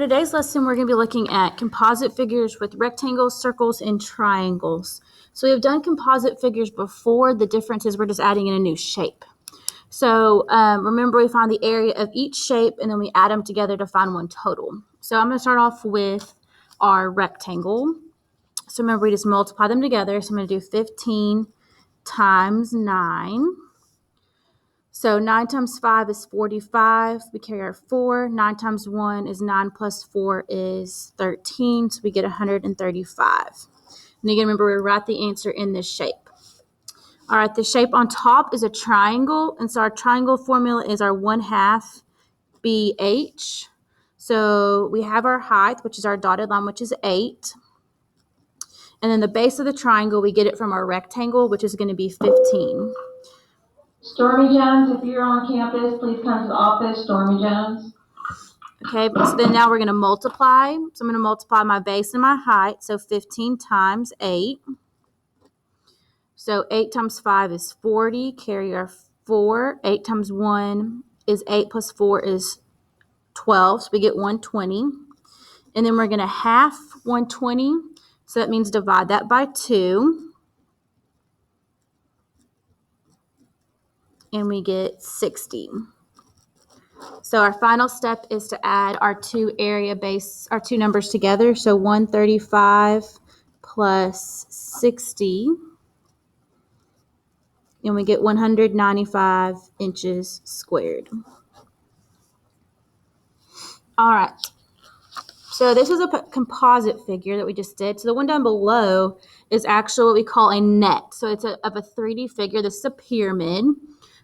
For today's lesson, we're going to be looking at composite figures with rectangles, circles, and triangles. So we have done composite figures before. The difference is we're just adding in a new shape. So remember, we find the area of each shape, and then we add them together to find one total. So I'm going to start off with our rectangle. So remember, we just multiply them together. So I'm going to do 15 times 9. So 9 times 5 is 45. We carry our 4. 9 times 1 is 9 plus 4 is 13. So we get 135. And again, remember, we write the answer in this shape. All right, the shape on top is a triangle. And so our triangle formula is our 1/2 BH. So we have our height, which is our dotted line, which is 8. And then the base of the triangle, we get it from our rectangle, which is going to be 15. Stormy Jones, if you're on campus, please come to the office. Stormy Jones. Okay, so then now we're going to multiply. So I'm going to multiply my base and my height. So 15 times 8. So 8 times 5 is 40. Carry our 4. 8 times 1 is 8 plus 4 is 12. So we get 120. And then we're going to half 120. So that means divide that by 2. And we get 60. So our final step is to add our two numbers together. So 135 plus 60. And we get 195 inches squared. All right. So this is a composite figure that we just did. So the one down below is actually what we call a net. So it's of a 3D figure. This is a pyramid.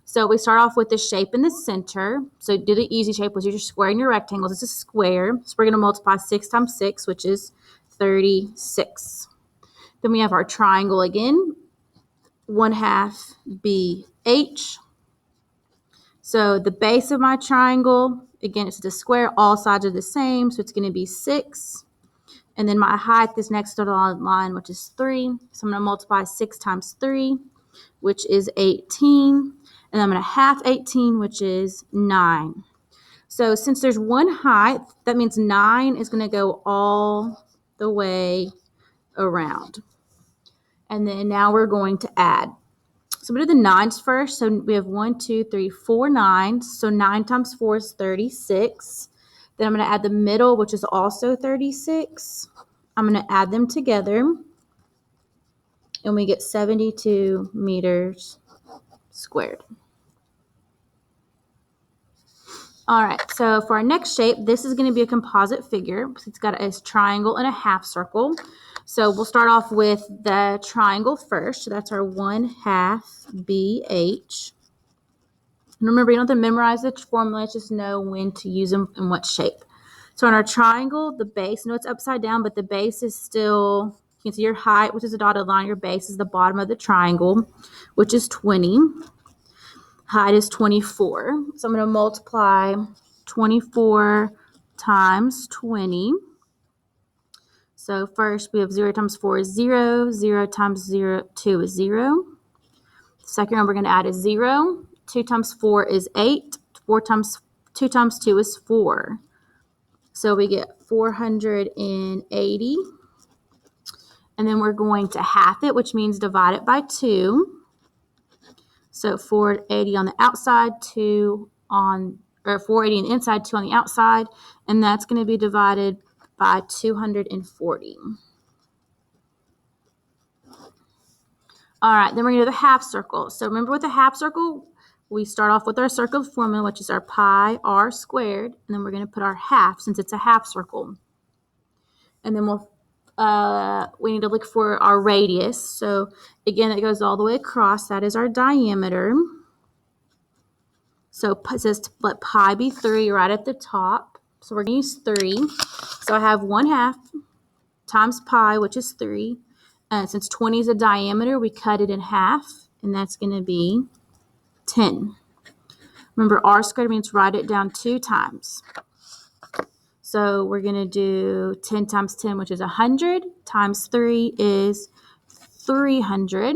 So we start off with the shape in the center. So do the easy shape, which is your square and your rectangles. It's a square. So we're going to multiply 6 times 6, which is 36. Then we have our triangle again, 1/2 BH. So the base of my triangle, again, it's the square. All sides are the same, so it's going to be 6. And then my height is next to the line, which is 3. So I'm going to multiply 6 times 3, which is 18. And I'm going to half 18, which is 9. So since there's one height, that means 9 is going to go all the way around. And then now we're going to add. So we do the 9s first. So we have 1, 2, 3, 4 9s. So 9 times 4 is 36. Then I'm going to add the middle, which is also 36. I'm going to add them together. And we get 72 meters squared. All right, so for our next shape, this is going to be a composite figure. It's got a triangle and a half circle. So we'll start off with the triangle first. So that's our 1/2 BH. And remember, you don't have to memorize the formula, just know when to use them and what shape. So on our triangle, the base, it's upside down, but the base is still, you can see your height, which is a dotted line. Your base is the bottom of the triangle, which is 20. Height is 24. So I'm going to multiply 24 times 20. So first we have 0 times 4 is 0. 0 times 2 is 0. The second one we're going to add is 0. 2 times 4 is 8. 2 times 2 is 4. So we get 480. And then we're going to half it, which means divide it by 2. So 480 on the outside, 480 on the inside, 2 on the outside, and that's going to be divided by 240. All right, then we're going to do the half circle. So remember, with the half circle, we start off with our circle formula, which is our pi r squared, and then we're going to put our half since it's a half circle. And then we need to look for our radius. So again, it goes all the way across. That is our diameter. So it says let pi be 3 right at the top. So we're going to use 3. So I have 1/2 times pi, which is 3. Since 20 is a diameter, we cut it in half, and that's going to be 10. Remember, r squared means write it down 2 times. So we're going to do 10 times 10, which is 100, times 3 is 300.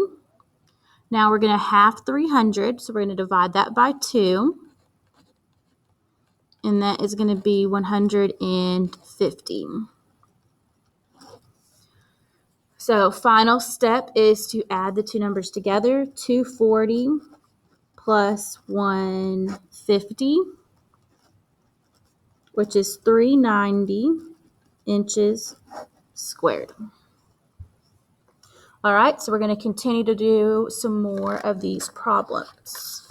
Now we're going to half 300, so we're going to divide that by 2. and that is going to be 150. So final step is to add the two numbers together. 240 plus 150, which is 390 inches squared. All right, so we're going to continue to do some more of these problems.